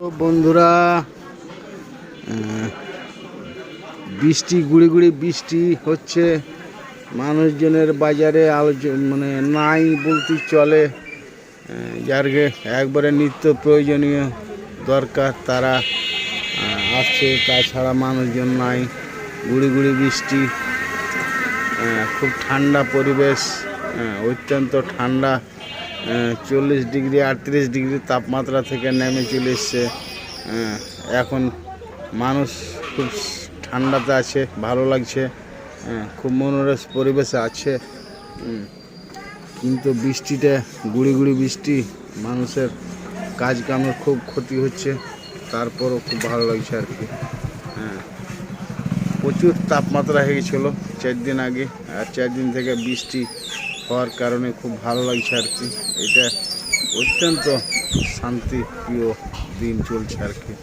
তো বন্ধুরা, বৃষ্টি গুড়ি গুড়ি বৃষ্টি হচ্ছে। মানুষজনের বাজারে মানে নাই বলতে চলে। যারকে একবারে নিত্য প্রয়োজনীয় দরকার তারা আসছে, তাছাড়া মানুষজন নাই। গুড়ি গুড়ি বৃষ্টি, খুব ঠান্ডা পরিবেশ, অত্যন্ত ঠান্ডা। 40 ডিগ্রি 38 ডিগ্রি তাপমাত্রা থেকে নেমে চলে এসছে। এখন মানুষ খুব ঠান্ডাতে আছে, ভালো লাগছে, খুব মনোরম পরিবেশে আছে। কিন্তু বৃষ্টিতে গুড়ি গুড়ি বৃষ্টি, মানুষের কাজ কামের খুব ক্ষতি হচ্ছে, তারপরও খুব ভালো লাগছে আর কি। প্রচুর তাপমাত্রা হয়ে গেছিলো 4 দিন আগে, আর 4 দিন থেকে বৃষ্টি হওয়ার কারণে খুব ভালো লাগছে আর কি। এটা অত্যন্ত শান্তিপ্রিয় দিন চলছে আর কি।